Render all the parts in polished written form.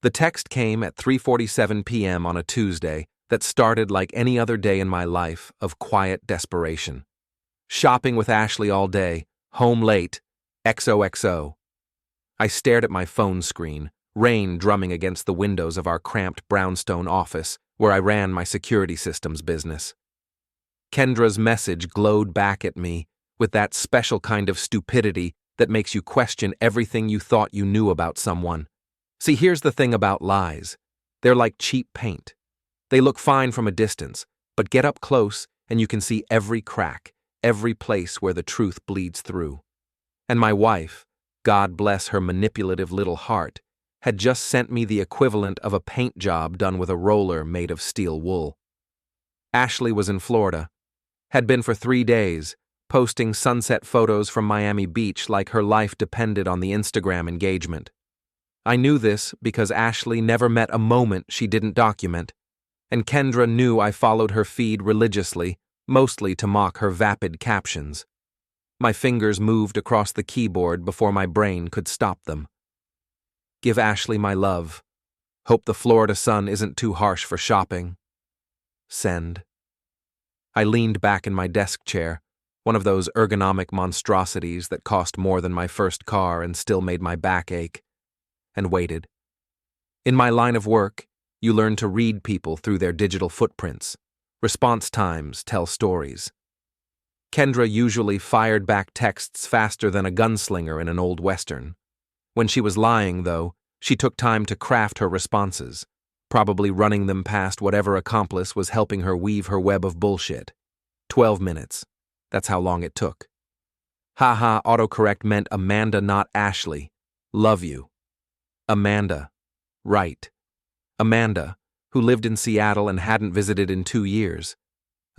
The text came at 3:47 p.m. on a Tuesday that started like any other day in my life of quiet desperation. Shopping with Ashley all day, home late, XOXO. I stared at my phone screen, rain drumming against the windows of our cramped brownstone office where I ran my security systems business. Kendra's message glowed back at me with that special kind of stupidity that makes you question everything you thought you knew about someone. See, here's the thing about lies. They're like cheap paint. They look fine from a distance, but get up close and you can see every crack, every place where the truth bleeds through. And my wife, God bless her manipulative little heart, had just sent me the equivalent of a paint job done with a roller made of steel wool. Ashley was in Florida, had been for 3 days, posting sunset photos from Miami Beach like her life depended on the Instagram engagement. I knew this because Ashley never met a moment she didn't document, and Kendra knew I followed her feed religiously, mostly to mock her vapid captions. My fingers moved across the keyboard before my brain could stop them. Give Ashley my love. Hope the Florida sun isn't too harsh for shopping. Send. I leaned back in my desk chair, one of those ergonomic monstrosities that cost more than my first car and still made my back ache, and waited. In my line of work, you learn to read people through their digital footprints. Response times tell stories. Kendra usually fired back texts faster than a gunslinger in an old western. When she was lying, though, she took time to craft her responses, probably running them past whatever accomplice was helping her weave her web of bullshit. 12 minutes. That's how long it took. Haha, autocorrect meant Amanda, not Ashley. Love you. Amanda. Right. Amanda, who lived in Seattle and hadn't visited in 2 years.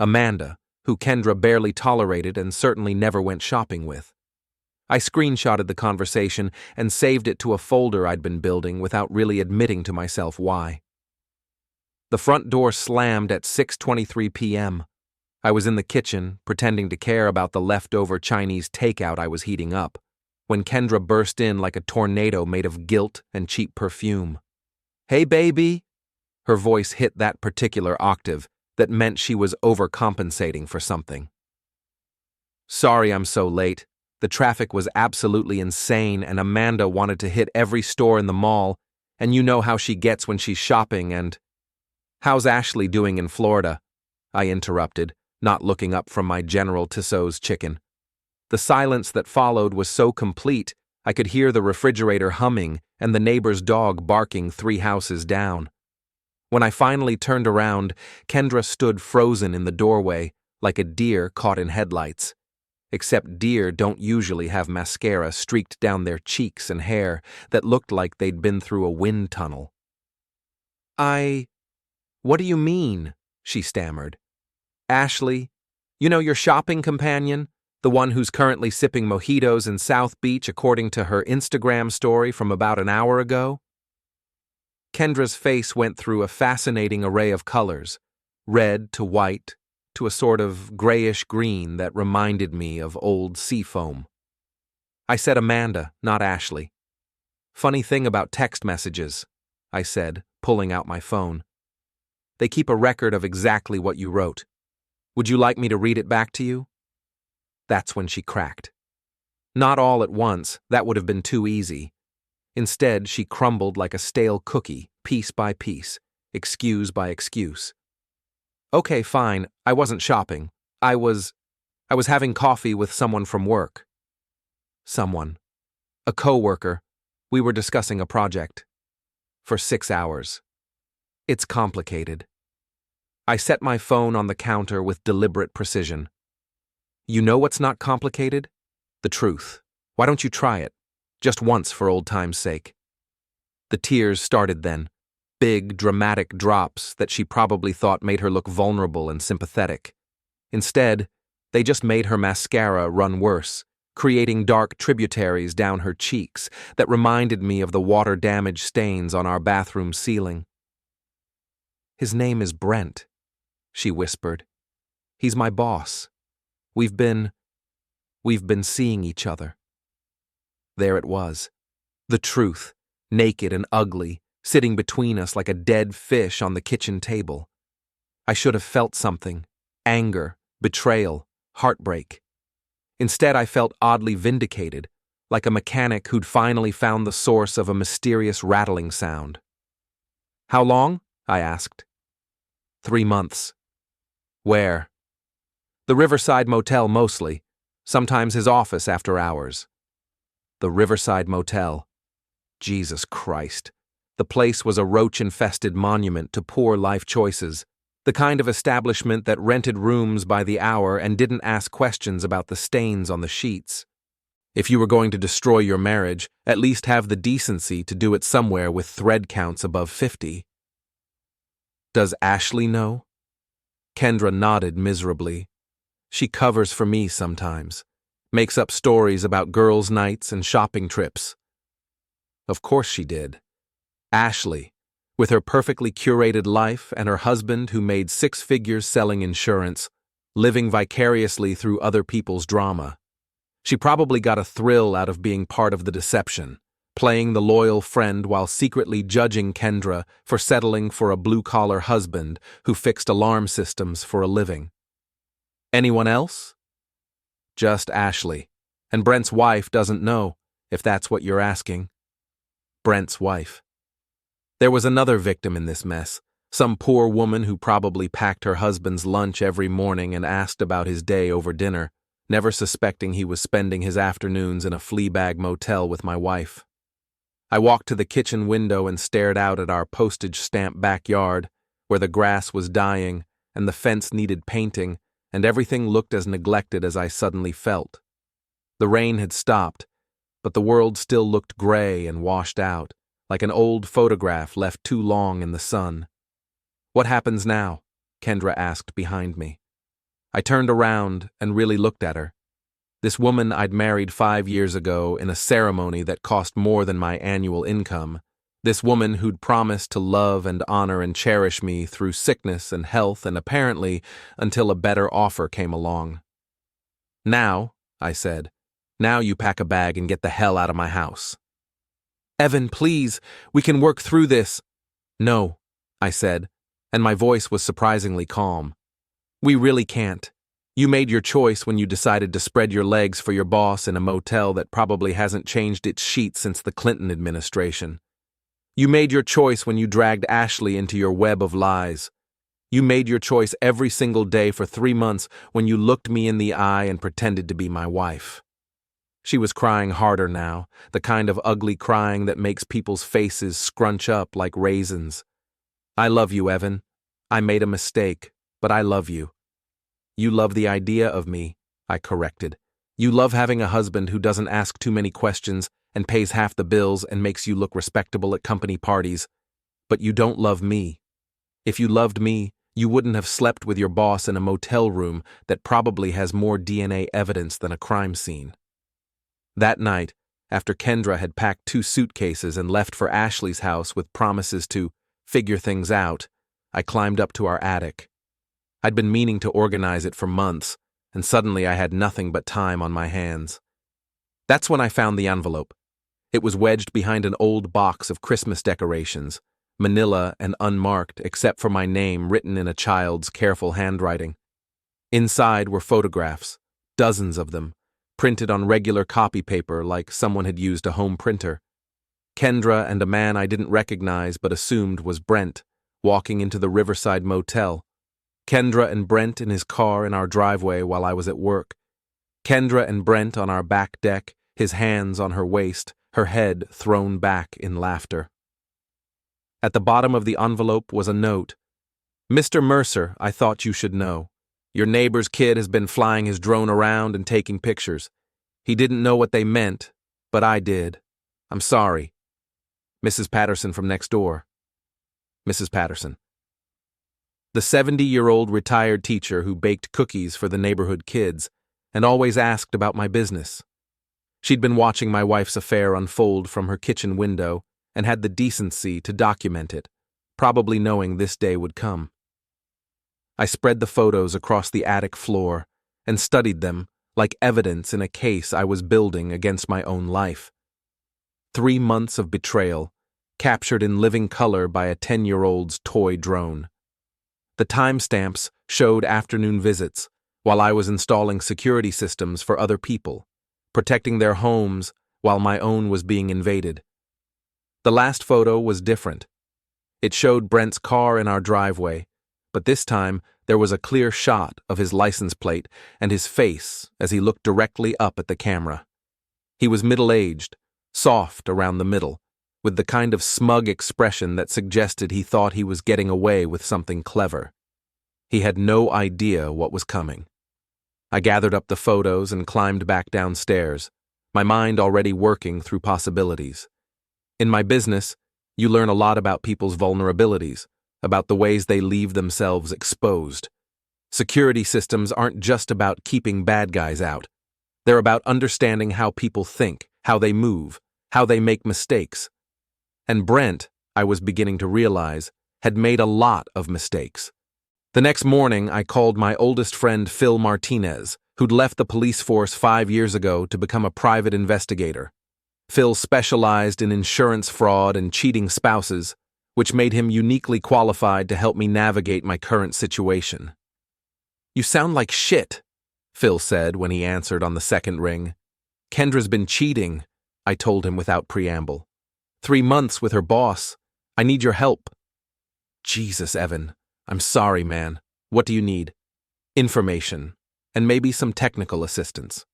Amanda, who Kendra barely tolerated and certainly never went shopping with. I screenshotted the conversation and saved it to a folder I'd been building without really admitting to myself why. The front door slammed at 6:23 p.m. I was in the kitchen, pretending to care about the leftover Chinese takeout I was heating up, when Kendra burst in like a tornado made of guilt and cheap perfume. Hey, baby! Her voice hit that particular octave that meant she was overcompensating for something. Sorry I'm so late. The traffic was absolutely insane and Amanda wanted to hit every store in the mall, and you know how she gets when she's shopping and… How's Ashley doing in Florida? I interrupted, not looking up from my General Tussauds chicken. The silence that followed was so complete, I could hear the refrigerator humming and the neighbor's dog barking 3 houses down. When I finally turned around, Kendra stood frozen in the doorway, like a deer caught in headlights. Except deer don't usually have mascara streaked down their cheeks and hair that looked like they'd been through a wind tunnel. What do you mean? She stammered. Ashley, you know your shopping companion, the one who's currently sipping mojitos in South Beach according to her Instagram story from about an hour ago? Kendra's face went through a fascinating array of colors, red to white, to a sort of grayish green that reminded me of old seafoam. I said Amanda, not Ashley. Funny thing about text messages, I said, pulling out my phone. They keep a record of exactly what you wrote. Would you like me to read it back to you? That's when she cracked. Not all at once, that would have been too easy. Instead, she crumbled like a stale cookie, piece by piece, excuse by excuse. Okay, fine, I wasn't shopping. I was having coffee with someone from work. Someone. A coworker. We were discussing a project. For 6 hours. It's complicated. I set my phone on the counter with deliberate precision. You know what's not complicated? The truth. Why don't you try it? Just once for old time's sake. The tears started then. Big, dramatic drops that she probably thought made her look vulnerable and sympathetic. Instead, they just made her mascara run worse, creating dark tributaries down her cheeks that reminded me of the water-damaged stains on our bathroom ceiling. His name is Brent, she whispered. He's my boss. We've been seeing each other. There it was. The truth, naked and ugly, sitting between us like a dead fish on the kitchen table. I should have felt something: anger, betrayal, heartbreak. Instead, I felt oddly vindicated, like a mechanic who'd finally found the source of a mysterious rattling sound. "How long?" I asked. 3 months. "Where?" "The Riverside Motel mostly, sometimes his office after hours." The Riverside Motel. Jesus Christ. The place was a roach-infested monument to poor life choices, the kind of establishment that rented rooms by the hour and didn't ask questions about the stains on the sheets. If you were going to destroy your marriage, at least have the decency to do it somewhere with thread counts above 50. "Does Ashley know?" Kendra nodded miserably. "She covers for me sometimes, makes up stories about girls' nights and shopping trips." Of course she did. Ashley, with her perfectly curated life and her husband who made 6 figures selling insurance, living vicariously through other people's drama. She probably got a thrill out of being part of the deception, playing the loyal friend while secretly judging Kendra for settling for a blue-collar husband who fixed alarm systems for a living. Anyone else? Just Ashley. And Brent's wife doesn't know, if that's what you're asking. Brent's wife. There was another victim in this mess, some poor woman who probably packed her husband's lunch every morning and asked about his day over dinner, never suspecting he was spending his afternoons in a flea-bag motel with my wife. I walked to the kitchen window and stared out at our postage-stamp backyard, where the grass was dying and the fence needed painting, and everything looked as neglected as I suddenly felt. The rain had stopped, but the world still looked gray and washed out, like an old photograph left too long in the sun. "What happens now?" Kendra asked behind me. I turned around and really looked at her. This woman I'd married 5 years ago in a ceremony that cost more than my annual income. This woman who'd promised to love and honor and cherish me through sickness and health and apparently until a better offer came along. "Now," I said, "now you pack a bag and get the hell out of my house." "Evan, please, we can work through this." "No," I said, and my voice was surprisingly calm. "We really can't. You made your choice when you decided to spread your legs for your boss in a motel that probably hasn't changed its sheets since the Clinton administration. You made your choice when you dragged Ashley into your web of lies. You made your choice every single day for 3 months when you looked me in the eye and pretended to be my wife." She was crying harder now, the kind of ugly crying that makes people's faces scrunch up like raisins. "I love you, Evan. I made a mistake, but I love you." "You love the idea of me," I corrected. "You love having a husband who doesn't ask too many questions and pays half the bills and makes you look respectable at company parties. But you don't love me. If you loved me, you wouldn't have slept with your boss in a motel room that probably has more DNA evidence than a crime scene." That night, after Kendra had packed 2 suitcases and left for Ashley's house with promises to figure things out, I climbed up to our attic. I'd been meaning to organize it for months, and suddenly I had nothing but time on my hands. That's when I found the envelope. It was wedged behind an old box of Christmas decorations, manila and unmarked except for my name written in a child's careful handwriting. Inside were photographs, dozens of them, printed on regular copy paper like someone had used a home printer. Kendra and a man I didn't recognize but assumed was Brent, walking into the Riverside Motel. Kendra and Brent in his car in our driveway while I was at work. Kendra and Brent on our back deck, his hands on her waist, her head thrown back in laughter. At the bottom of the envelope was a note. "Mr. Mercer, I thought you should know. Your neighbor's kid has been flying his drone around and taking pictures. He didn't know what they meant, but I did. I'm sorry. Mrs. Patterson from next door." Mrs. Patterson. The 70-year-old retired teacher who baked cookies for the neighborhood kids and always asked about my business. She'd been watching my wife's affair unfold from her kitchen window and had the decency to document it, probably knowing this day would come. I spread the photos across the attic floor and studied them like evidence in a case I was building against my own life. 3 months of betrayal, captured in living color by a 10-year-old's toy drone. The timestamps showed afternoon visits, while I was installing security systems for other people, protecting their homes while my own was being invaded. The last photo was different. It showed Brent's car in our driveway, but this time there was a clear shot of his license plate and his face as he looked directly up at the camera. He was middle-aged, soft around the middle, with the kind of smug expression that suggested he thought he was getting away with something clever. He had no idea what was coming. I gathered up the photos and climbed back downstairs, my mind already working through possibilities. In my business, you learn a lot about people's vulnerabilities, about the ways they leave themselves exposed. Security systems aren't just about keeping bad guys out. They're about understanding how people think, how they move, how they make mistakes. And Brent, I was beginning to realize, had made a lot of mistakes. The next morning, I called my oldest friend Phil Martinez, who'd left the police force 5 years ago to become a private investigator. Phil specialized in insurance fraud and cheating spouses, which made him uniquely qualified to help me navigate my current situation. "You sound like shit," Phil said when he answered on the second ring. "Kendra's been cheating," I told him without preamble. 3 months with her boss. I need your help." "Jesus, Evan. I'm sorry, man. What do you need?" "Information, and maybe some technical assistance."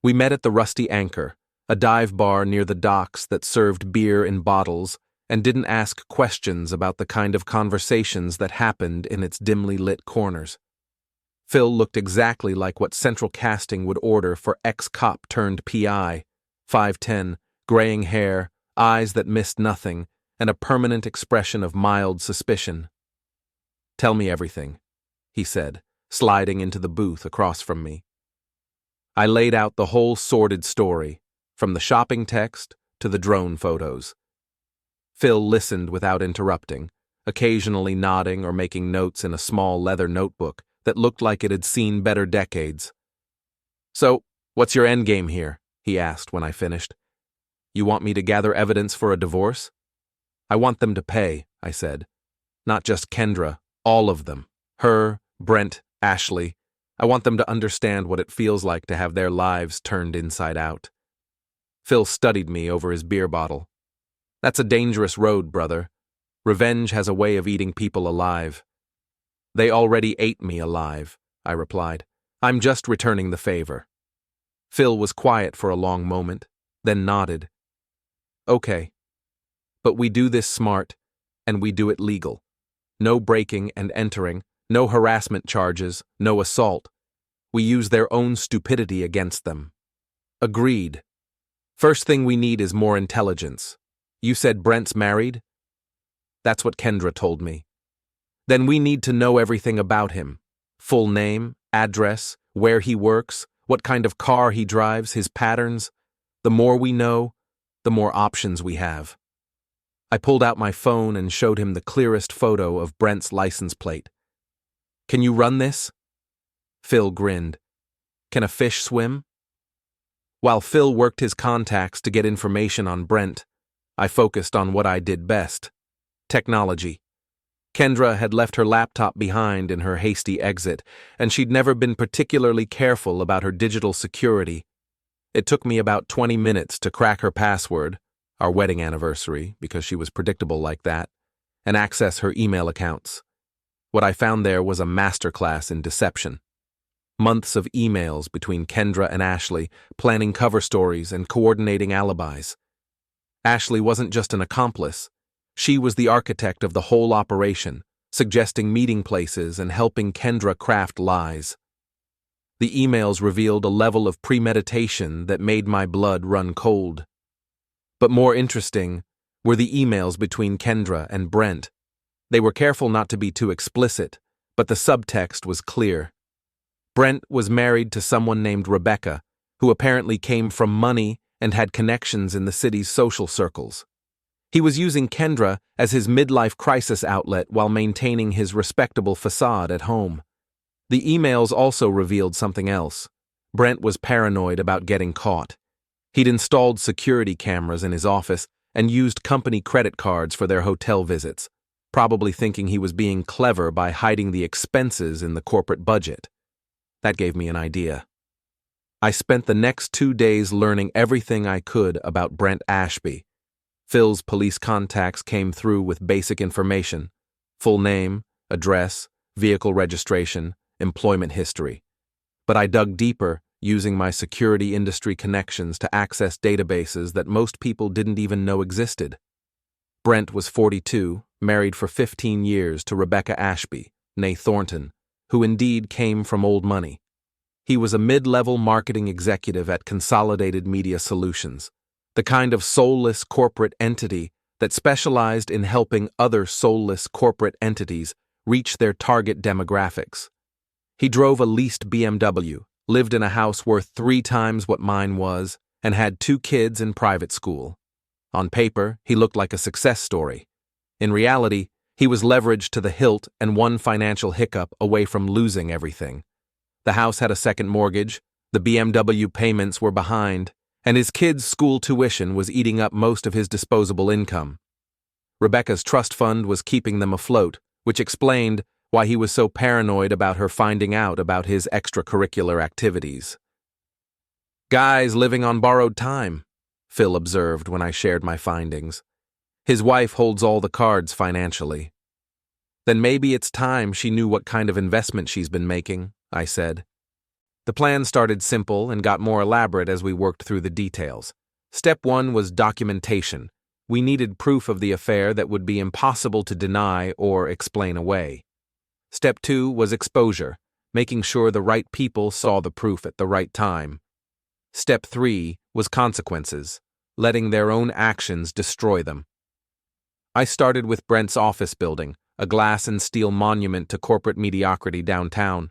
We met at the Rusty Anchor, a dive bar near the docks that served beer in bottles and didn't ask questions about the kind of conversations that happened in its dimly lit corners. Phil looked exactly like what Central Casting would order for ex-cop turned PI, 5'10", graying hair, eyes that missed nothing, and a permanent expression of mild suspicion. "Tell me everything," he said, sliding into the booth across from me. I laid out the whole sordid story, from the shopping text to the drone photos. Phil listened without interrupting, occasionally nodding or making notes in a small leather notebook that looked like it had seen better decades. "So, what's your endgame here?" he asked when I finished. "You want me to gather evidence for a divorce?" "I want them to pay," I said. "Not just Kendra, all of them. Her, Brent, Ashley. I want them to understand what it feels like to have their lives turned inside out." Phil studied me over his beer bottle. "That's a dangerous road, brother. Revenge has a way of eating people alive." "They already ate me alive," I replied. "I'm just returning the favor." Phil was quiet for a long moment, then nodded. "Okay. But we do this smart, and we do it legal. No breaking and entering, no harassment charges, no assault. We use their own stupidity against them." "Agreed. First thing we need is more intelligence. You said Brent's married?" "That's what Kendra told me." "Then we need to know everything about him. Full name, address, where he works, what kind of car he drives, his patterns. The more we know, the more options we have." I pulled out my phone and showed him the clearest photo of Brent's license plate. "Can you run this?" Phil grinned. "Can a fish swim?" While Phil worked his contacts to get information on Brent, I focused on what I did best: technology. Kendra had left her laptop behind in her hasty exit, and she'd never been particularly careful about her digital security. It took me about 20 minutes to crack her password, our wedding anniversary, because she was predictable like that, and access her email accounts. What I found there was a masterclass in deception. Months of emails between Kendra and Ashley, planning cover stories and coordinating alibis. Ashley wasn't just an accomplice. She was the architect of the whole operation, suggesting meeting places and helping Kendra craft lies. The emails revealed a level of premeditation that made my blood run cold. But more interesting were the emails between Kendra and Brent. They were careful not to be too explicit, but the subtext was clear. Brent was married to someone named Rebecca, who apparently came from money and had connections in the city's social circles. He was using Kendra as his midlife crisis outlet while maintaining his respectable facade at home. The emails also revealed something else. Brent was paranoid about getting caught. He'd installed security cameras in his office and used company credit cards for their hotel visits, probably thinking he was being clever by hiding the expenses in the corporate budget. That gave me an idea. I spent the next 2 days learning everything I could about Brent Ashby. Phil's police contacts came through with basic information: full name, address, vehicle registration, employment history. But I dug deeper, using my security industry connections to access databases that most people didn't even know existed. Brent was 42, married for 15 years to Rebecca Ashby, née Thornton, who indeed came from old money. He was a mid-level marketing executive at Consolidated Media Solutions, the kind of soulless corporate entity that specialized in helping other soulless corporate entities reach their target demographics. He drove a leased BMW, lived in a house worth 3 times what mine was, and had 2 kids in private school. On paper, he looked like a success story. In reality, he was leveraged to the hilt and one financial hiccup away from losing everything. The house had a second mortgage, the BMW payments were behind, and his kids' school tuition was eating up most of his disposable income. Rebecca's trust fund was keeping them afloat, which explained why he was so paranoid about her finding out about his extracurricular activities. "Guy's living on borrowed time," Phil observed when I shared my findings. "His wife holds all the cards financially." "Then maybe it's time she knew what kind of investment she's been making," I said. The plan started simple and got more elaborate as we worked through the details. Step 1 was documentation. We needed proof of the affair that would be impossible to deny or explain away. Step 2 was exposure, making sure the right people saw the proof at the right time. Step 3 was consequences, letting their own actions destroy them. I started with Brent's office building, a glass and steel monument to corporate mediocrity downtown.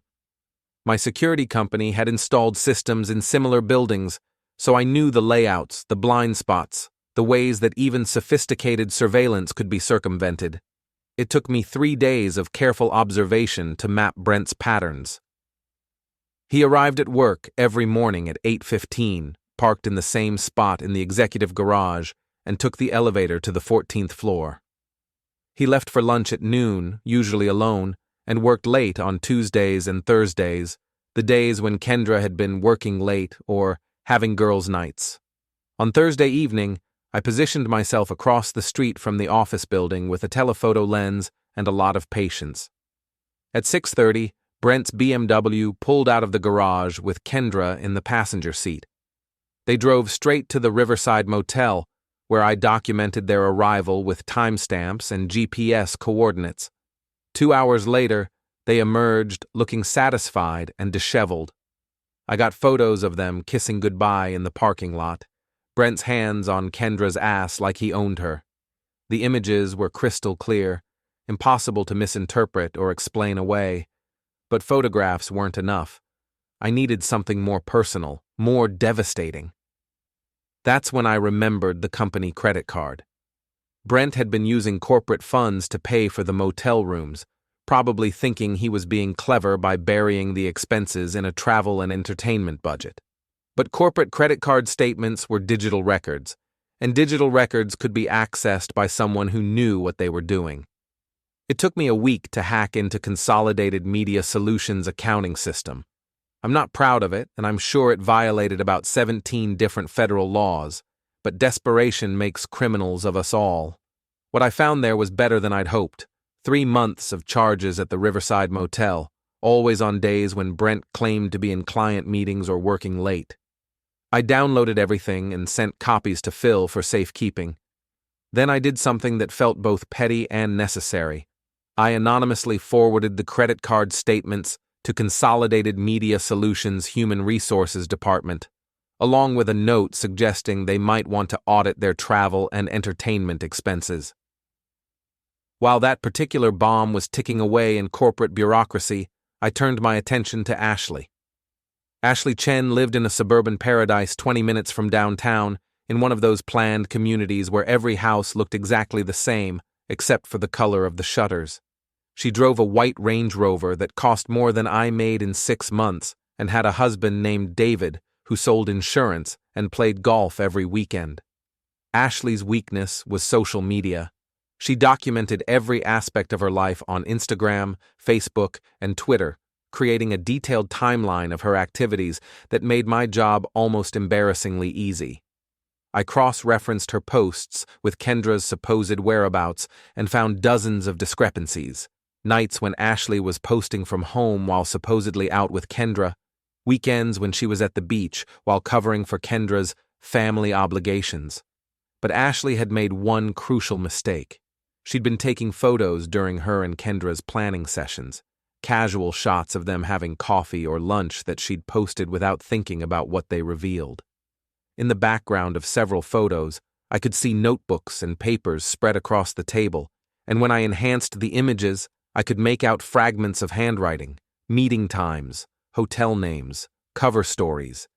My security company had installed systems in similar buildings, so I knew the layouts, the blind spots, the ways that even sophisticated surveillance could be circumvented. It took me 3 days of careful observation to map Brent's patterns. He arrived at work every morning at 8:15, parked in the same spot in the executive garage, and took the elevator to the 14th floor. He left for lunch at noon, usually alone, and worked late on Tuesdays and Thursdays, the days when Kendra had been working late or having girls' nights. On Thursday evening, I positioned myself across the street from the office building with a telephoto lens and a lot of patience. At 6:30, Brent's BMW pulled out of the garage with Kendra in the passenger seat. They drove straight to the Riverside Motel, where I documented their arrival with timestamps and GPS coordinates. 2 hours later, they emerged looking satisfied and disheveled. I got photos of them kissing goodbye in the parking lot, Brent's hands on Kendra's ass like he owned her. The images were crystal clear, impossible to misinterpret or explain away. But photographs weren't enough. I needed something more personal, more devastating. That's when I remembered the company credit card. Brent had been using corporate funds to pay for the motel rooms, probably thinking he was being clever by burying the expenses in a travel and entertainment budget. But corporate credit card statements were digital records, and digital records could be accessed by someone who knew what they were doing. It took me a week to hack into Consolidated Media Solutions' accounting system. I'm not proud of it, and I'm sure it violated about 17 different federal laws, but desperation makes criminals of us all. What I found there was better than I'd hoped. 3 months of charges at the Riverside Motel, always on days when Brent claimed to be in client meetings or working late. I downloaded everything and sent copies to Phil for safekeeping. Then I did something that felt both petty and necessary. I anonymously forwarded the credit card statements to Consolidated Media Solutions' Human Resources Department, along with a note suggesting they might want to audit their travel and entertainment expenses. While that particular bomb was ticking away in corporate bureaucracy, I turned my attention to Ashley. Ashley Chen lived in a suburban paradise 20 minutes from downtown, in one of those planned communities where every house looked exactly the same, except for the color of the shutters. She drove a white Range Rover that cost more than I made in 6 months and had a husband named David who sold insurance and played golf every weekend. Ashley's weakness was social media. She documented every aspect of her life on Instagram, Facebook, and Twitter, creating a detailed timeline of her activities that made my job almost embarrassingly easy. I cross-referenced her posts with Kendra's supposed whereabouts and found dozens of discrepancies. Nights when Ashley was posting from home while supposedly out with Kendra, weekends when she was at the beach while covering for Kendra's family obligations. But Ashley had made one crucial mistake. She'd been taking photos during her and Kendra's planning sessions, casual shots of them having coffee or lunch that she'd posted without thinking about what they revealed. In the background of several photos, I could see notebooks and papers spread across the table, and when I enhanced the images, I could make out fragments of handwriting, meeting times, hotel names, cover stories.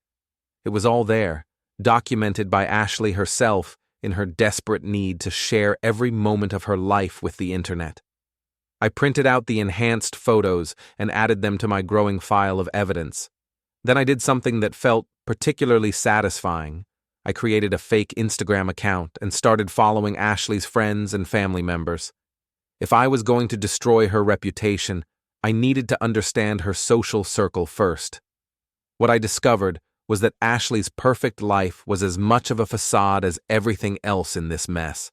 It was all there, documented by Ashley herself in her desperate need to share every moment of her life with the internet. I printed out the enhanced photos and added them to my growing file of evidence. Then I did something that felt particularly satisfying. I created a fake Instagram account and started following Ashley's friends and family members. If I was going to destroy her reputation, I needed to understand her social circle first. What I discovered was that Ashley's perfect life was as much of a facade as everything else in this mess.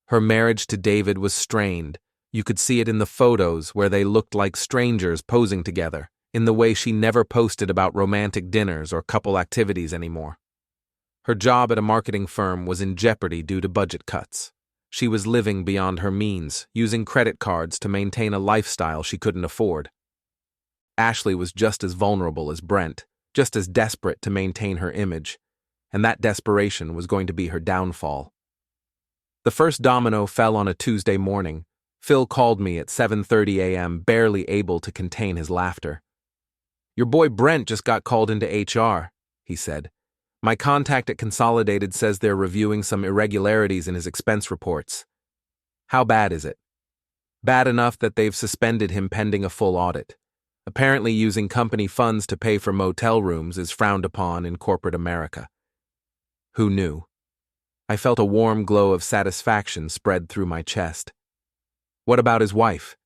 Her marriage to David was strained. You could see it in the photos where they looked like strangers posing together, in the way she never posted about romantic dinners or couple activities anymore. Her job at a marketing firm was in jeopardy due to budget cuts. She was living beyond her means, using credit cards to maintain a lifestyle she couldn't afford. Ashley was just as vulnerable as Brent, just as desperate to maintain her image, and that desperation was going to be her downfall. The first domino fell on a Tuesday morning. Phil called me at 7:30 a.m., barely able to contain his laughter. "Your boy Brent just got called into HR," he said. "My contact at Consolidated says they're reviewing some irregularities in his expense reports." "How bad is it?" "Bad enough that they've suspended him pending a full audit. Apparently using company funds to pay for motel rooms is frowned upon in corporate America." Who knew? I felt a warm glow of satisfaction spread through my chest. "What about his wife?"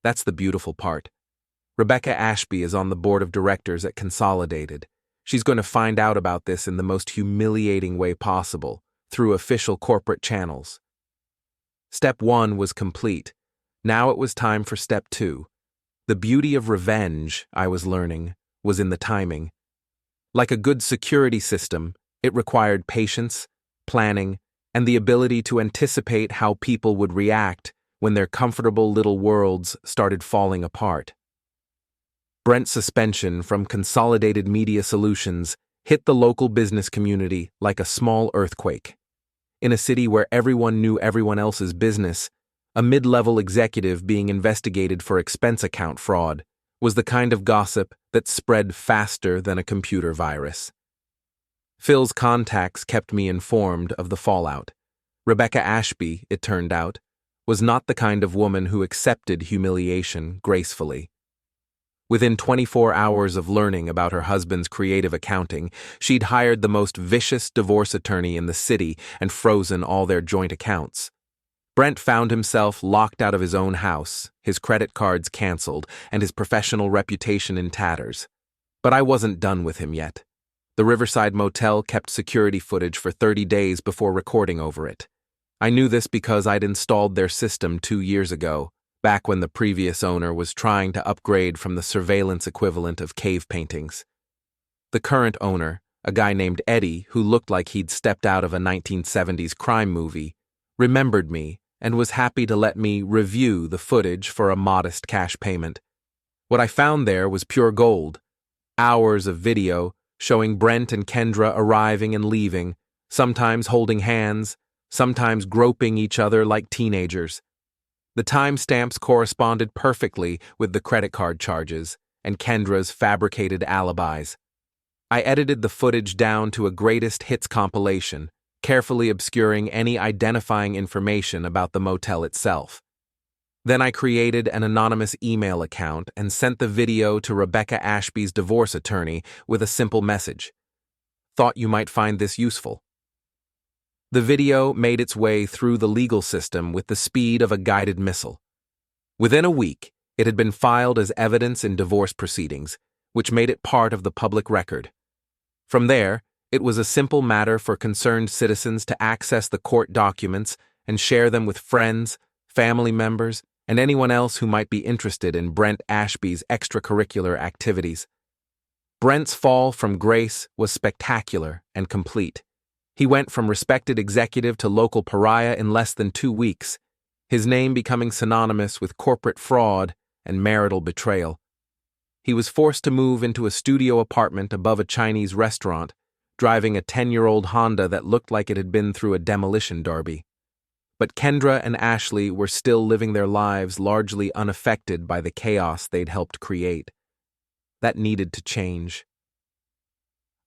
"That's the beautiful part. Rebecca Ashby is on the board of directors at Consolidated. She's going to find out about this in the most humiliating way possible, through official corporate channels." Step 1 was complete. Now it was time for step 2. The beauty of revenge, I was learning, was in the timing. Like a good security system, it required patience, planning, and the ability to anticipate how people would react when their comfortable little worlds started falling apart. Brent's suspension from Consolidated Media Solutions hit the local business community like a small earthquake. In a city where everyone knew everyone else's business, a mid-level executive being investigated for expense account fraud was the kind of gossip that spread faster than a computer virus. Phil's contacts kept me informed of the fallout. Rebecca Ashby, it turned out, was not the kind of woman who accepted humiliation gracefully. Within 24 hours of learning about her husband's creative accounting, she'd hired the most vicious divorce attorney in the city and frozen all their joint accounts. Brent found himself locked out of his own house, his credit cards canceled, and his professional reputation in tatters. But I wasn't done with him yet. The Riverside Motel kept security footage for 30 days before recording over it. I knew this because I'd installed their system 2 years ago, back when the previous owner was trying to upgrade from the surveillance equivalent of cave paintings. The current owner, a guy named Eddie who looked like he'd stepped out of a 1970s crime movie, remembered me and was happy to let me review the footage for a modest cash payment. What I found there was pure gold. Hours of video showing Brent and Kendra arriving and leaving, sometimes holding hands, sometimes groping each other like teenagers. The timestamps corresponded perfectly with the credit card charges and Kendra's fabricated alibis. I edited the footage down to a greatest hits compilation, carefully obscuring any identifying information about the motel itself. Then I created an anonymous email account and sent the video to Rebecca Ashby's divorce attorney with a simple message. "Thought you might find this useful." The video made its way through the legal system with the speed of a guided missile. Within a week, it had been filed as evidence in divorce proceedings, which made it part of the public record. From there, it was a simple matter for concerned citizens to access the court documents and share them with friends, family members, and anyone else who might be interested in Brent Ashby's extracurricular activities. Brent's fall from grace was spectacular and complete. He went from respected executive to local pariah in less than 2 weeks, his name becoming synonymous with corporate fraud and marital betrayal. He was forced to move into a studio apartment above a Chinese restaurant, driving a 10-year-old Honda that looked like it had been through a demolition derby. But Kendra and Ashley were still living their lives largely unaffected by the chaos they'd helped create. That needed to change.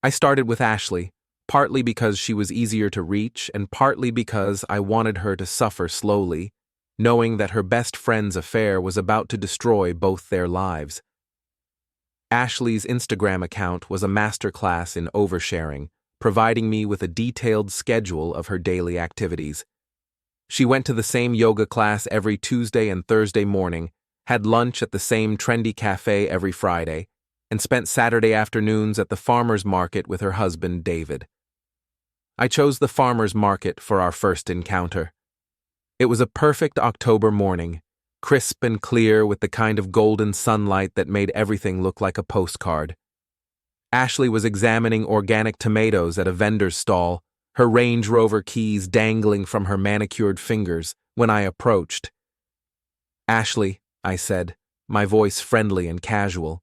I started with Ashley, partly because she was easier to reach and partly because I wanted her to suffer slowly, knowing that her best friend's affair was about to destroy both their lives. Ashley's Instagram account was a masterclass in oversharing, providing me with a detailed schedule of her daily activities. She went to the same yoga class every Tuesday and Thursday morning, had lunch at the same trendy cafe every Friday, and spent Saturday afternoons at the farmer's market with her husband, David. I chose the farmer's market for our first encounter. It was a perfect October morning, crisp and clear with the kind of golden sunlight that made everything look like a postcard. Ashley was examining organic tomatoes at a vendor's stall, her Range Rover keys dangling from her manicured fingers, when I approached. "Ashley," I said, my voice friendly and casual.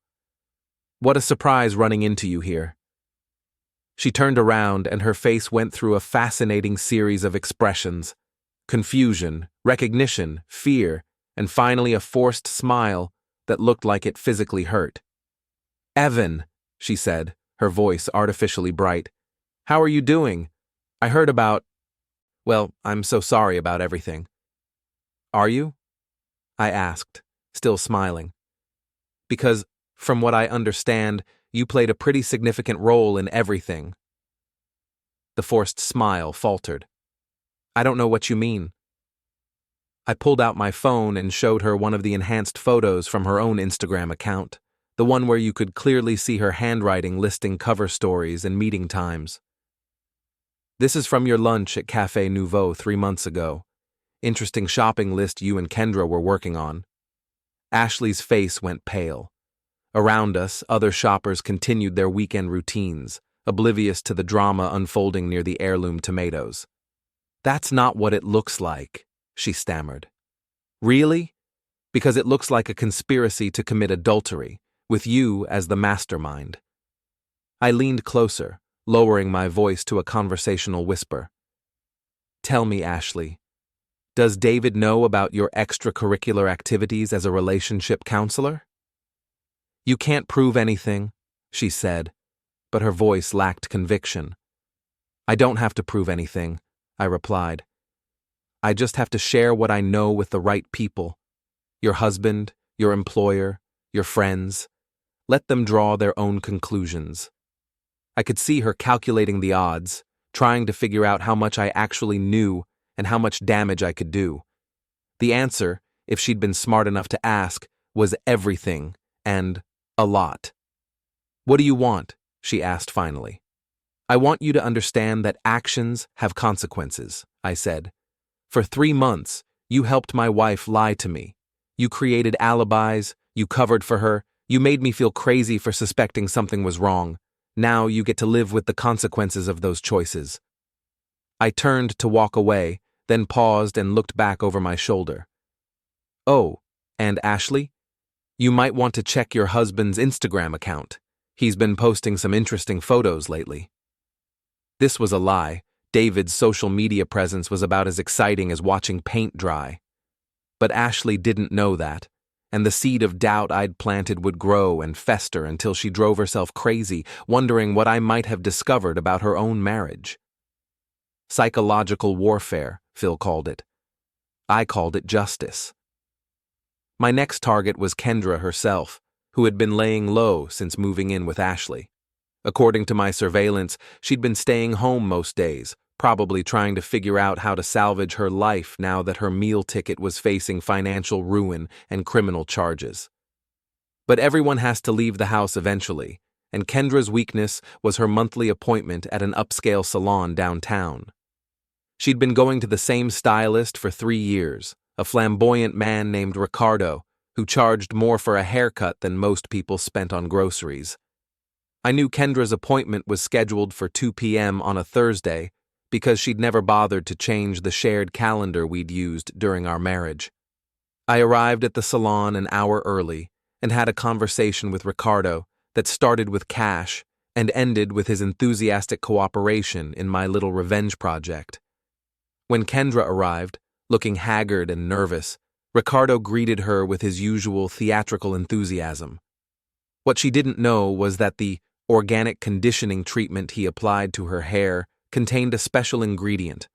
"What a surprise running into you here." She turned around and her face went through a fascinating series of expressions: confusion, recognition, fear, and finally a forced smile that looked like it physically hurt. "Evan," she said, her voice artificially bright. "How are you doing? I heard about... Well, I'm so sorry about everything." "Are you?" I asked, still smiling. "Because, from what I understand, you played a pretty significant role in everything." The forced smile faltered. "I don't know what you mean." I pulled out my phone and showed her one of the enhanced photos from her own Instagram account, the one where you could clearly see her handwriting listing cover stories and meeting times. "This is from your lunch at Café Nouveau 3 months ago. Interesting shopping list you and Kendra were working on." Ashley's face went pale. Around us, other shoppers continued their weekend routines, oblivious to the drama unfolding near the heirloom tomatoes. "That's not what it looks like," she stammered. "Really? Because it looks like a conspiracy to commit adultery, with you as the mastermind." I leaned closer, lowering my voice to a conversational whisper. "Tell me, Ashley, does David know about your extracurricular activities as a relationship counselor?" "You can't prove anything," she said, but her voice lacked conviction. "I don't have to prove anything," I replied. "I just have to share what I know with the right people. Your husband, your employer, your friends. Let them draw their own conclusions." I could see her calculating the odds, trying to figure out how much I actually knew and how much damage I could do. The answer, if she'd been smart enough to ask, was everything and a lot. "What do you want?" she asked finally. "I want you to understand that actions have consequences," I said. "For 3 months, you helped my wife lie to me. You created alibis, you covered for her, you made me feel crazy for suspecting something was wrong. Now you get to live with the consequences of those choices." I turned to walk away, then paused and looked back over my shoulder. "Oh, and Ashley? You might want to check your husband's Instagram account. He's been posting some interesting photos lately." This was a lie. David's social media presence was about as exciting as watching paint dry. But Ashley didn't know that, and the seed of doubt I'd planted would grow and fester until she drove herself crazy, wondering what I might have discovered about her own marriage. Psychological warfare, Phil called it. I called it justice. My next target was Kendra herself, who had been laying low since moving in with Ashley. According to my surveillance, she'd been staying home most days, probably trying to figure out how to salvage her life now that her meal ticket was facing financial ruin and criminal charges. But everyone has to leave the house eventually, and Kendra's weakness was her monthly appointment at an upscale salon downtown. She'd been going to the same stylist for 3 years, a flamboyant man named Ricardo, who charged more for a haircut than most people spent on groceries. I knew Kendra's appointment was scheduled for 2 p.m. on a Thursday because she'd never bothered to change the shared calendar we'd used during our marriage. I arrived at the salon an hour early and had a conversation with Ricardo that started with cash and ended with his enthusiastic cooperation in my little revenge project. When Kendra arrived, looking haggard and nervous, Ricardo greeted her with his usual theatrical enthusiasm. What she didn't know was that the organic conditioning treatment he applied to her hair contained a special ingredient,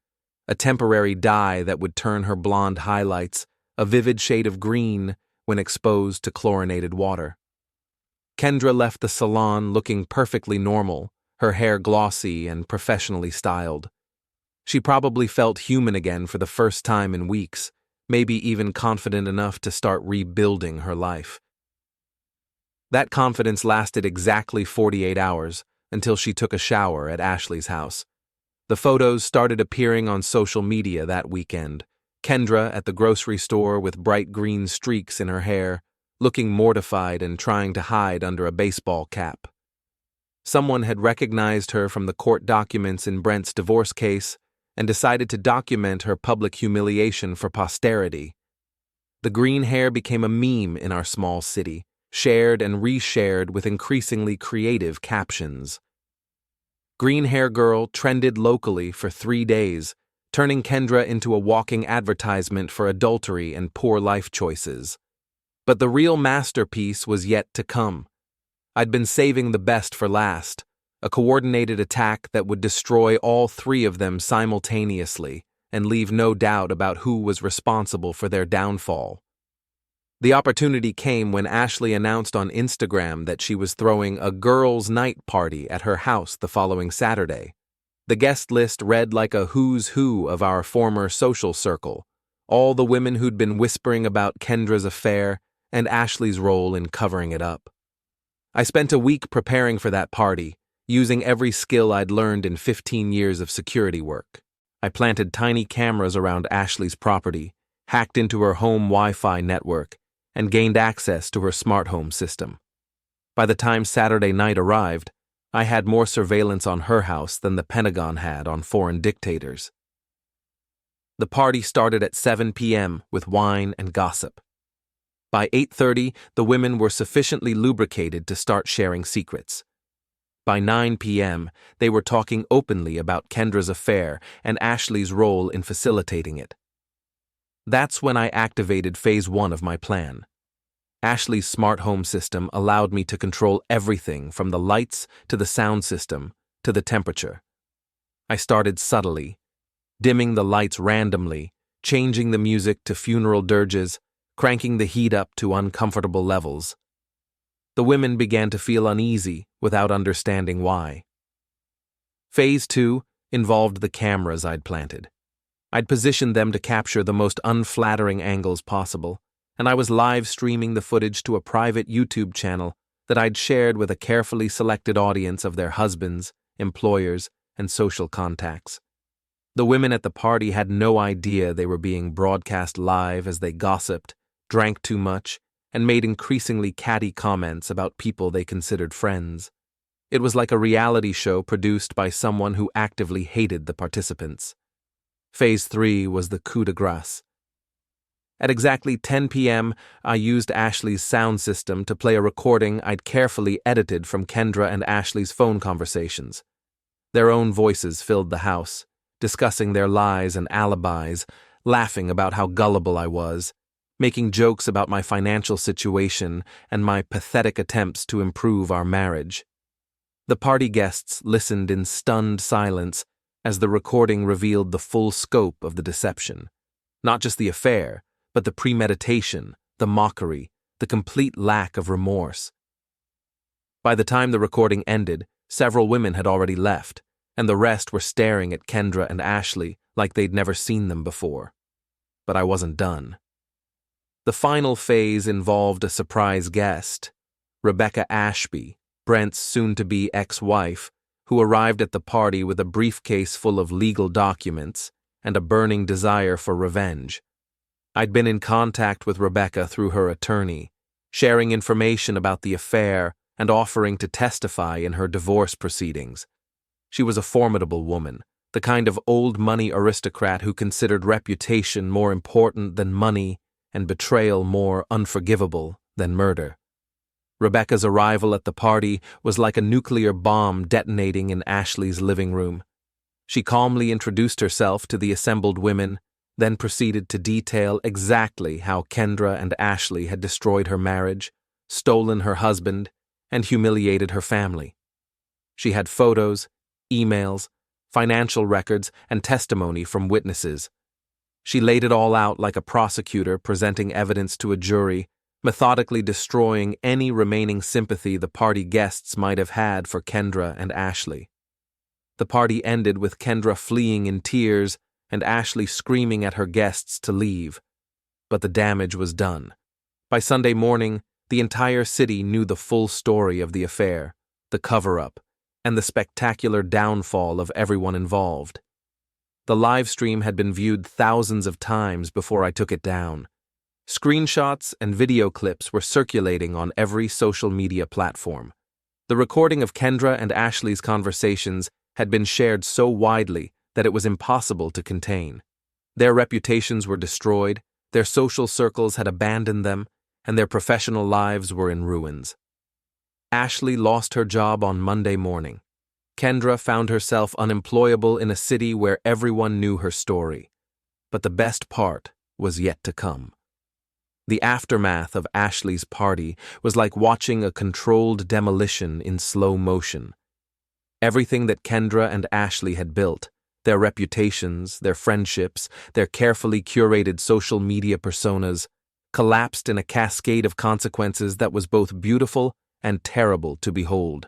a temporary dye that would turn her blonde highlights a vivid shade of green when exposed to chlorinated water. Kendra left the salon looking perfectly normal, her hair glossy and professionally styled. She probably felt human again for the first time in weeks, maybe even confident enough to start rebuilding her life. That confidence lasted exactly 48 hours until she took a shower at Ashley's house. The photos started appearing on social media that weekend. Kendra at the grocery store with bright green streaks in her hair, looking mortified and trying to hide under a baseball cap. Someone had recognized her from the court documents in Brent's divorce case and decided to document her public humiliation for posterity. The green hair became a meme in our small city, shared and reshared with increasingly creative captions. Green Hair Girl trended locally for 3 days, turning Kendra into a walking advertisement for adultery and poor life choices. But the real masterpiece was yet to come. I'd been saving the best for last, a coordinated attack that would destroy all 3 of them simultaneously and leave no doubt about who was responsible for their downfall. The opportunity came when Ashley announced on Instagram that she was throwing a girls' night party at her house the following Saturday. The guest list read like a who's who of our former social circle, all the women who'd been whispering about Kendra's affair and Ashley's role in covering it up. I spent a week preparing for that party, using every skill I'd learned in 15 years of security work. I planted tiny cameras around Ashley's property, hacked into her home Wi-Fi network, and gained access to her smart home system. By the time Saturday night arrived, I had more surveillance on her house than the Pentagon had on foreign dictators. The party started at 7 p.m. with wine and gossip. By 8:30, the women were sufficiently lubricated to start sharing secrets. By 9 p.m., they were talking openly about Kendra's affair and Ashley's role in facilitating it. That's when I activated phase 1 of my plan. Ashley's smart home system allowed me to control everything from the lights to the sound system to the temperature. I started subtly, dimming the lights randomly, changing the music to funeral dirges, cranking the heat up to uncomfortable levels. The women began to feel uneasy without understanding why. Phase 2 involved the cameras I'd planted. I'd positioned them to capture the most unflattering angles possible, and I was live streaming the footage to a private YouTube channel that I'd shared with a carefully selected audience of their husbands, employers, and social contacts. The women at the party had no idea they were being broadcast live as they gossiped, drank too much, and made increasingly catty comments about people they considered friends. It was like a reality show produced by someone who actively hated the participants. Phase 3 was the coup de grace. At exactly 10 p.m., I used Ashley's sound system to play a recording I'd carefully edited from Kendra and Ashley's phone conversations. Their own voices filled the house, discussing their lies and alibis, laughing about how gullible I was, making jokes about my financial situation and my pathetic attempts to improve our marriage. The party guests listened in stunned silence as the recording revealed the full scope of the deception. Not just the affair, but the premeditation, the mockery, the complete lack of remorse. By the time the recording ended, several women had already left, and the rest were staring at Kendra and Ashley like they'd never seen them before. But I wasn't done. The final phase involved a surprise guest, Rebecca Ashby, Brent's soon-to-be ex-wife, who arrived at the party with a briefcase full of legal documents and a burning desire for revenge. I'd been in contact with Rebecca through her attorney, sharing information about the affair and offering to testify in her divorce proceedings. She was a formidable woman, the kind of old-money aristocrat who considered reputation more important than money and betrayal more unforgivable than murder. Rebecca's arrival at the party was like a nuclear bomb detonating in Ashley's living room. She calmly introduced herself to the assembled women, then proceeded to detail exactly how Kendra and Ashley had destroyed her marriage, stolen her husband, and humiliated her family. She had photos, emails, financial records, and testimony from witnesses. She laid it all out like a prosecutor presenting evidence to a jury, methodically destroying any remaining sympathy the party guests might have had for Kendra and Ashley. The party ended with Kendra fleeing in tears and Ashley screaming at her guests to leave. But the damage was done. By Sunday morning, the entire city knew the full story of the affair, the cover-up, and the spectacular downfall of everyone involved. The live stream had been viewed thousands of times before I took it down. Screenshots and video clips were circulating on every social media platform. The recording of Kendra and Ashley's conversations had been shared so widely that it was impossible to contain. Their reputations were destroyed, their social circles had abandoned them, and their professional lives were in ruins. Ashley lost her job on Monday morning. Kendra found herself unemployable in a city where everyone knew her story. But the best part was yet to come. The aftermath of Ashley's party was like watching a controlled demolition in slow motion. Everything that Kendra and Ashley had built, their reputations, their friendships, their carefully curated social media personas, collapsed in a cascade of consequences that was both beautiful and terrible to behold.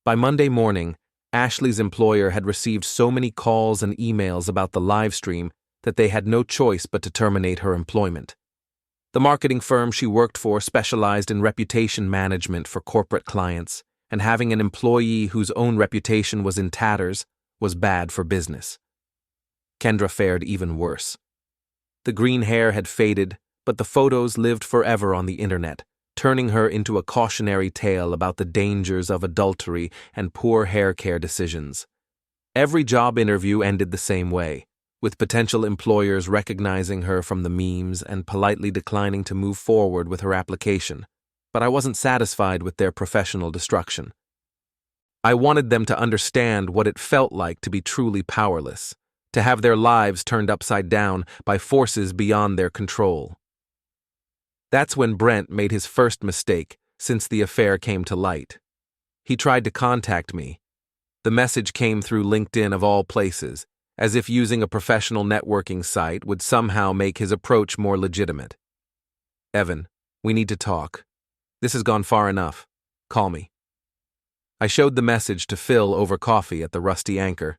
By Monday morning, Ashley's employer had received so many calls and emails about the live stream that they had no choice but to terminate her employment. The marketing firm she worked for specialized in reputation management for corporate clients, and having an employee whose own reputation was in tatters was bad for business. Kendra fared even worse. The green hair had faded, but the photos lived forever on the internet, turning her into a cautionary tale about the dangers of adultery and poor hair care decisions. Every job interview ended the same way, with potential employers recognizing her from the memes and politely declining to move forward with her application. But I wasn't satisfied with their professional destruction. I wanted them to understand what it felt like to be truly powerless, to have their lives turned upside down by forces beyond their control. That's when Brent made his first mistake since the affair came to light. He tried to contact me. The message came through LinkedIn of all places, as if using a professional networking site would somehow make his approach more legitimate. "Evan, we need to talk. This has gone far enough. Call me." I showed the message to Phil over coffee at the Rusty Anchor.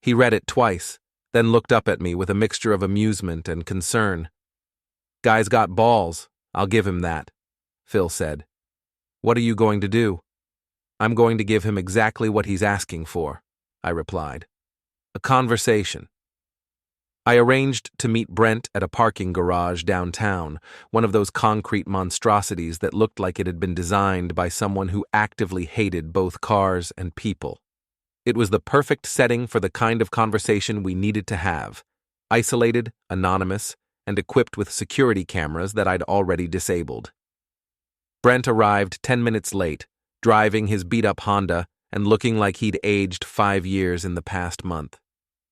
He read it twice, then looked up at me with a mixture of amusement and concern. "Guy's got balls, I'll give him that," Phil said. "What are you going to do?" "I'm going to give him exactly what he's asking for," I replied. "A conversation." I arranged to meet Brent at a parking garage downtown, one of those concrete monstrosities that looked like it had been designed by someone who actively hated both cars and people. It was the perfect setting for the kind of conversation we needed to have, isolated, anonymous, and equipped with security cameras that I'd already disabled. Brent arrived 10 minutes late, driving his beat-up Honda and looking like he'd aged 5 years in the past month.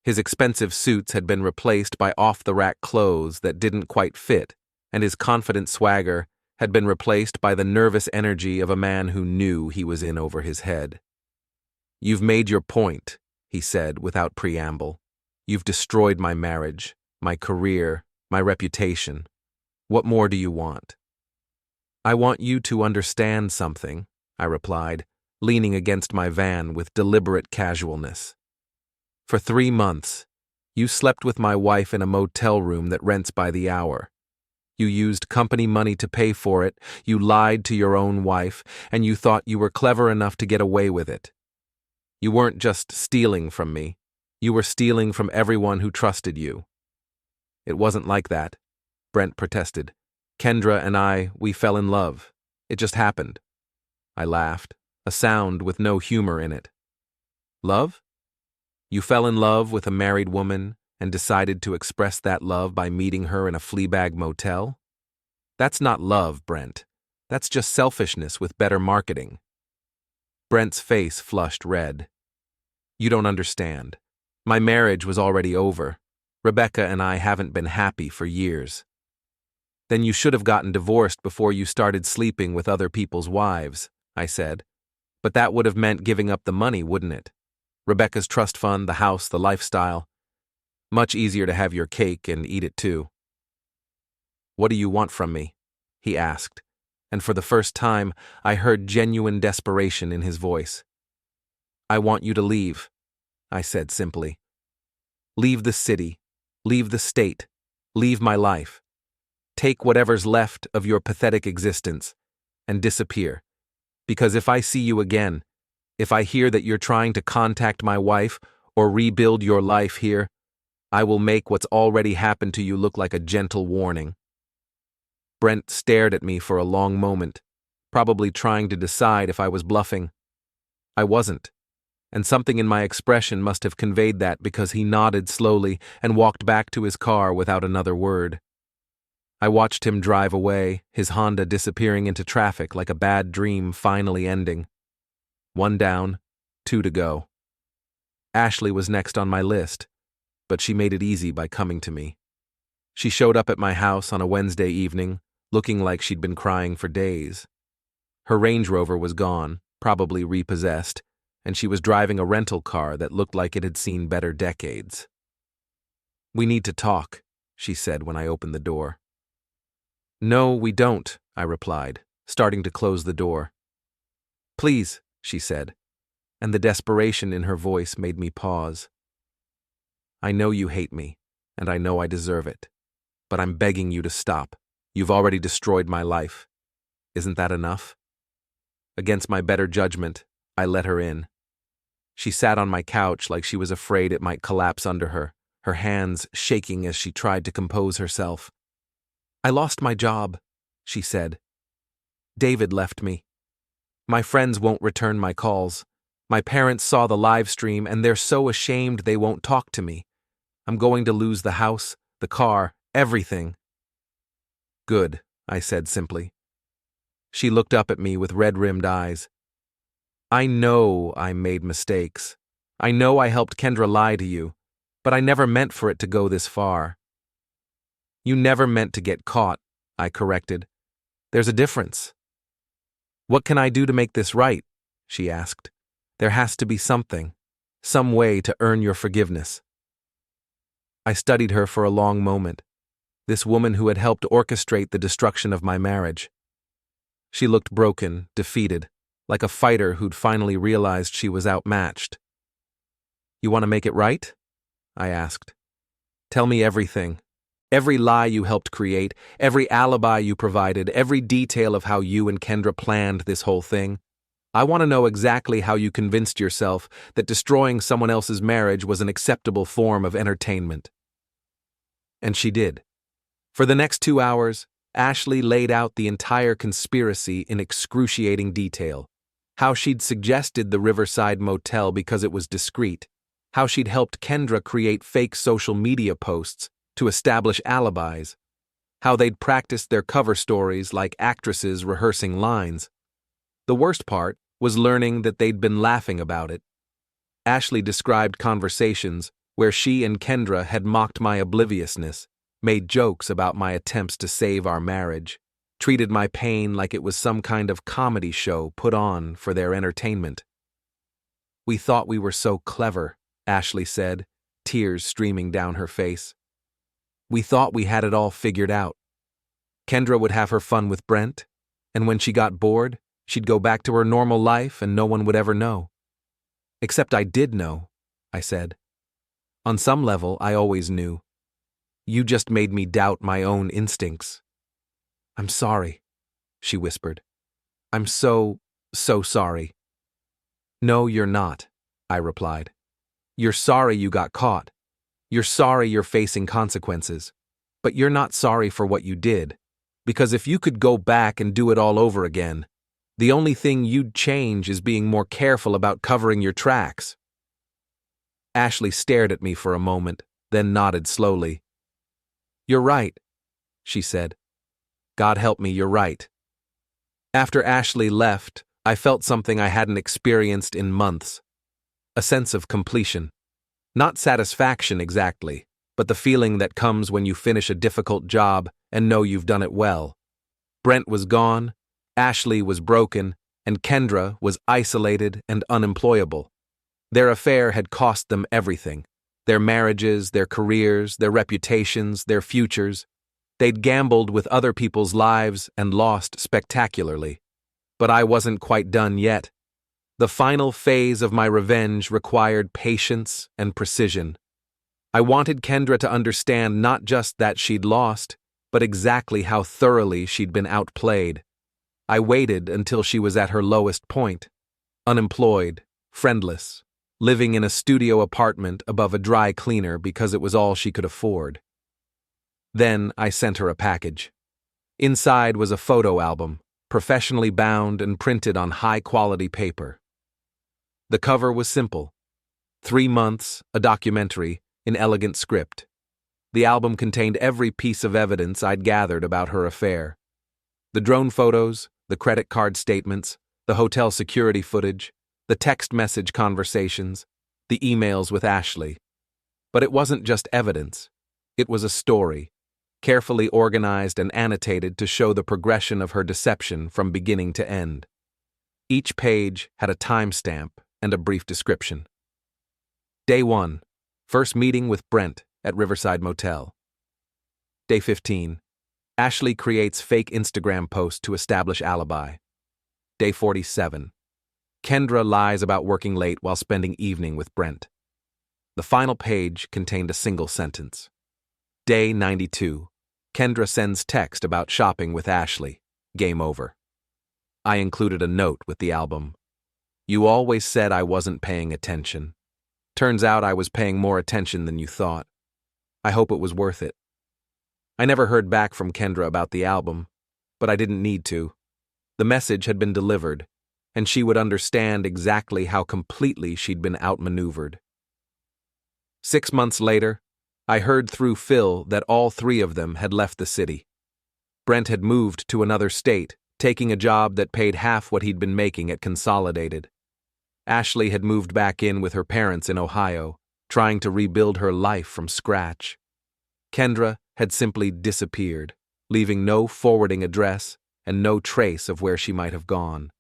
His expensive suits had been replaced by off-the-rack clothes that didn't quite fit, and his confident swagger had been replaced by the nervous energy of a man who knew he was in over his head. "You've made your point," he said without preamble. "You've destroyed my marriage, my career, my reputation. What more do you want?" "I want you to understand something," I replied, leaning against my van with deliberate casualness. For 3 months, you slept with my wife in a motel room that rents by the hour. You used company money to pay for it, you lied to your own wife, and you thought you were clever enough to get away with it. You weren't just stealing from me. You were stealing from everyone who trusted you. It wasn't like that, Brent protested. Kendra and we fell in love. It just happened. I laughed, a sound with no humor in it. Love? You fell in love with a married woman and decided to express that love by meeting her in a Fleabag motel? That's not love, Brent. That's just selfishness with better marketing. Brent's face flushed red. You don't understand. My marriage was already over. Rebecca and I haven't been happy for years. Then you should have gotten divorced before you started sleeping with other people's wives, I said. But that would have meant giving up the money, wouldn't it? Rebecca's trust fund, the house, the lifestyle. Much easier to have your cake and eat it too. What do you want from me? He asked, and for the first time I heard genuine desperation in his voice. I want you to leave, I said simply. Leave the city, leave the state, leave my life. Take whatever's left of your pathetic existence and disappear. Because if I see you again, if I hear that you're trying to contact my wife or rebuild your life here, I will make what's already happened to you look like a gentle warning. Brent stared at me for a long moment, probably trying to decide if I was bluffing. I wasn't, and something in my expression must have conveyed that because he nodded slowly and walked back to his car without another word. I watched him drive away, his Honda disappearing into traffic like a bad dream finally ending. 1 down, 2 to go. Ashley was next on my list, but she made it easy by coming to me. She showed up at my house on a Wednesday evening, looking like she'd been crying for days. Her Range Rover was gone, probably repossessed, and she was driving a rental car that looked like it had seen better decades. We need to talk, she said when I opened the door. No, we don't, I replied, starting to close the door. Please, she said, and the desperation in her voice made me pause. I know you hate me, and I know I deserve it, but I'm begging you to stop. You've already destroyed my life. Isn't that enough? Against my better judgment, I let her in. She sat on my couch like she was afraid it might collapse under her, her hands shaking as she tried to compose herself. I lost my job, she said. David left me. My friends won't return my calls. My parents saw the live stream and they're so ashamed they won't talk to me. I'm going to lose the house, the car, everything. Good, I said simply. She looked up at me with red-rimmed eyes. I know I made mistakes. I know I helped Kendra lie to you, but I never meant for it to go this far. You never meant to get caught, I corrected. There's a difference. What can I do to make this right? She asked. There has to be something, some way to earn your forgiveness. I studied her for a long moment, this woman who had helped orchestrate the destruction of my marriage. She looked broken, defeated, like a fighter who'd finally realized she was outmatched. You want to make it right? I asked. Tell me everything. Every lie you helped create, every alibi you provided, every detail of how you and Kendra planned this whole thing. I want to know exactly how you convinced yourself that destroying someone else's marriage was an acceptable form of entertainment. And she did. For the next 2 hours, Ashley laid out the entire conspiracy in excruciating detail. How she'd suggested the Riverside Motel because it was discreet. How she'd helped Kendra create fake social media posts to establish alibis. How they'd practiced their cover stories like actresses rehearsing lines. The worst part was learning that they'd been laughing about it. Ashley described conversations where she and Kendra had mocked my obliviousness, made jokes about my attempts to save our marriage, treated my pain like it was some kind of comedy show put on for their entertainment. We thought we were so clever, Ashley said, tears streaming down her face. We thought we had it all figured out. Kendra would have her fun with Brent, and when she got bored, she'd go back to her normal life and no one would ever know. Except I did know, I said. On some level, I always knew. You just made me doubt my own instincts. I'm sorry, she whispered. I'm so sorry. No, you're not, I replied. You're sorry you got caught. You're sorry you're facing consequences. But you're not sorry for what you did. Because if you could go back and do it all over again, the only thing you'd change is being more careful about covering your tracks. Ashley stared at me for a moment, then nodded slowly. You're right, she said. God help me, you're right. After Ashley left, I felt something I hadn't experienced in months. A sense of completion. Not satisfaction exactly, but the feeling that comes when you finish a difficult job and know you've done it well. Brent was gone, Ashley was broken, and Kendra was isolated and unemployable. Their affair had cost them everything. Their marriages, their careers, their reputations, their futures. They'd gambled with other people's lives and lost spectacularly. But I wasn't quite done yet. The final phase of my revenge required patience and precision. I wanted Kendra to understand not just that she'd lost, but exactly how thoroughly she'd been outplayed. I waited until she was at her lowest point. Unemployed, friendless, living in a studio apartment above a dry cleaner because it was all she could afford. Then I sent her a package. Inside was a photo album, professionally bound and printed on high-quality paper. The cover was simple. 3 months, a documentary, in elegant script. The album contained every piece of evidence I'd gathered about her affair. The drone photos, the credit card statements, the hotel security footage, the text message conversations, the emails with Ashley. But it wasn't just evidence. It was a story, carefully organized and annotated to show the progression of her deception from beginning to end. Each page had a timestamp and a brief description. Day 1. First meeting with Brent at Riverside Motel. Day 15. Ashley creates fake Instagram post to establish alibi. Day 47. Kendra lies about working late while spending evening with Brent. The final page contained a single sentence. Day 92. Kendra sends text about shopping with Ashley. Game over. I included a note with the album. You always said I wasn't paying attention. Turns out I was paying more attention than you thought. I hope it was worth it. I never heard back from Kendra about the album, but I didn't need to. The message had been delivered, and she would understand exactly how completely she'd been outmaneuvered. 6 months later, I heard through Phil that all 3 of them had left the city. Brent had moved to another state, taking a job that paid half what he'd been making at Consolidated. Ashley had moved back in with her parents in Ohio, trying to rebuild her life from scratch. Kendra had simply disappeared, leaving no forwarding address and no trace of where she might have gone.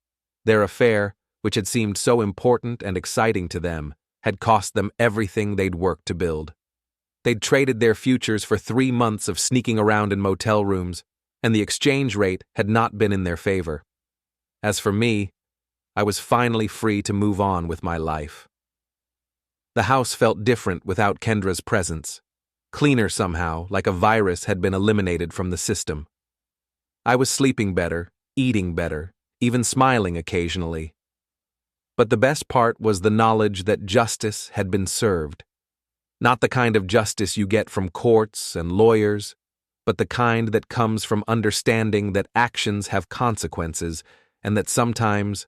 Their affair, which had seemed so important and exciting to them, had cost them everything they'd worked to build. They'd traded their futures for 3 months of sneaking around in motel rooms, and the exchange rate had not been in their favor. As for me, I was finally free to move on with my life. The house felt different without Kendra's presence. Cleaner somehow, like a virus had been eliminated from the system. I was sleeping better, eating better, even smiling occasionally. But the best part was the knowledge that justice had been served. Not the kind of justice you get from courts and lawyers, but the kind that comes from understanding that actions have consequences and that sometimes,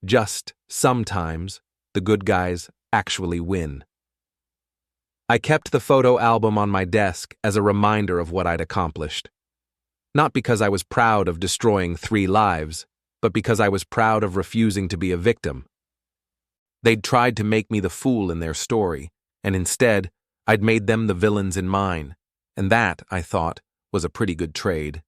just sometimes, the good guys actually win. I kept the photo album on my desk as a reminder of what I'd accomplished. Not because I was proud of destroying 3 lives, but because I was proud of refusing to be a victim. They'd tried to make me the fool in their story, and instead, I'd made them the villains in mine, and that, I thought, was a pretty good trade.